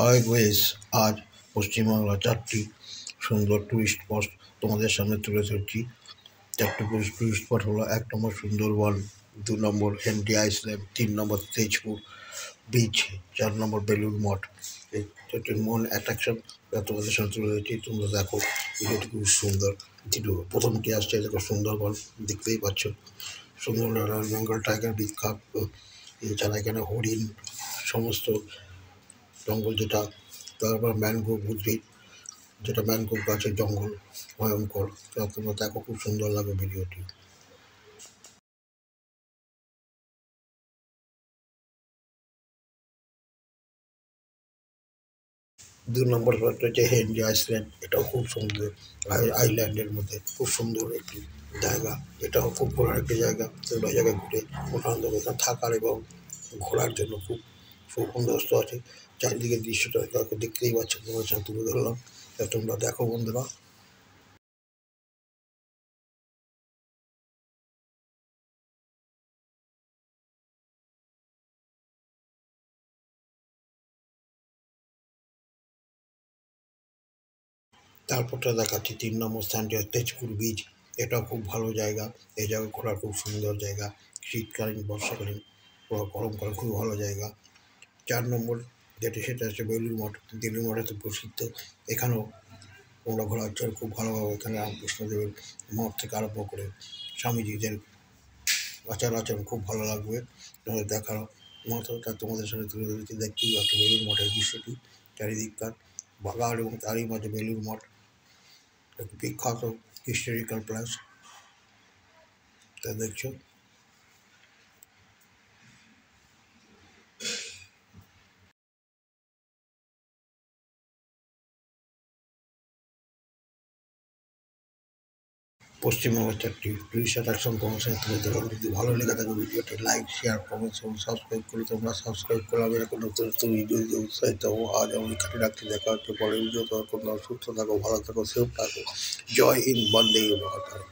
Highways আজ পশ্চিমবাংলার 4টি সুন্দর টুরিস্ট স্পট তোমাদের সামনে তুলে ধরছি। 4টি টুরিস্ট স্পট হলো 1 নম্বর সুন্দরবন, 2 নম্বর হেনরি আইল্যান্ড, 3 নম্বর তেজপুর বিচ, 4 নম্বর বেলুড় মঠ। এই 4টির মূল অ্যাট্রাকশন তোমাদের সামনে তুলে ধরছি। তোমরা দেখো, ভিডিওটি খুব সুন্দর। প্রথমটি আসছে দেখো সুন্দরবন, দেখতেই পাচ্ছ। সুন্দরবন রয়্যাল বেঙ্গল টাইগার বিখ্যাত। এছাড়া এখানে হরিণ, সমস্ত জঙ্গল যেটা, তারপর ম্যানগ্রোভ উদ্ভিদ, যেটা ম্যানগ্রোভ গাছের জঙ্গল ভয়ঙ্কর। তোমরা দেখো, খুব সুন্দর লাগে ভিডিওটি। 2 নম্বর স্পট হচ্ছে হেনরি আইল্যান্ড। এটাও খুব সুন্দর, আইল্যান্ডের মধ্যে খুব সুন্দর একটি জায়গা। এটাও খুব ঘোরার একটি জায়গা। তোমরা জায়গায় ঘুরে আনন্দ করতে, থাকার এবং ঘোরার জন্য খুব সুবন্দোবস্ত আছে। চারিদিকে দৃশ্যটা দেখতেই পাচ্ছ, তোমার সাথে তুলে ধরলাম। তোমরা দেখো বন্ধুরা। তারপরটা দেখাচ্ছি 3 নম্বর স্থানটি হচ্ছে তেজপুর বিচ। এটাও খুব ভালো জায়গা। এই জায়গা ঘোরার খুব সুন্দর জায়গা। শীতকালীন, বর্ষাকালীন, গরমকালে খুব ভালো জায়গা। 4 নম্বর যেটি, সেটা হচ্ছে বেলুড় মঠ। বেলুড় মঠ এত প্রসিদ্ধ। এখানেও তোমরা ঘোরার জন্য খুব ভালোভাবে, এখানে রামকৃষ্ণদেবের মঠ থেকে আরম্ভ করে স্বামীজিদের আচার আচরণ খুব ভালো লাগবে। তোমাদের দেখার মতটা তোমাদের সামনে তুলে ধরেছি। দেখতেই পাচ্ছ বেলুড় মঠের দৃশ্যটি, চারিদিককার বাগান এবং তারই মাঝে বেলুড় মঠ, এক বিখ্যাত হিস্টোরিক্যাল প্লেস। তা দেখছো। পশ্চিমবঙ্গের 4টি টুরিস্ট অ্যাট্রাকশন তোমার সাথে তুলে ধরলাম। যদি ভালো লেগে থাকে ভিডিওটি লাইক, শেয়ার, কমেন্ট এবং সাবস্ক্রাইব করে তোমরা সাবস্ক্রাইব করে আমি এরকম নতুন নতুন ভিডিও দিতে উৎসাহিত হবো। আজ আমি এখানে রাখতে, দেখা হচ্ছে পরের ভিডিও। ততক্ষণ সুস্থ থাকো, ভালো থাকো, সেফ থাকো। জয় হিন্দ, বন্দে মাতরম।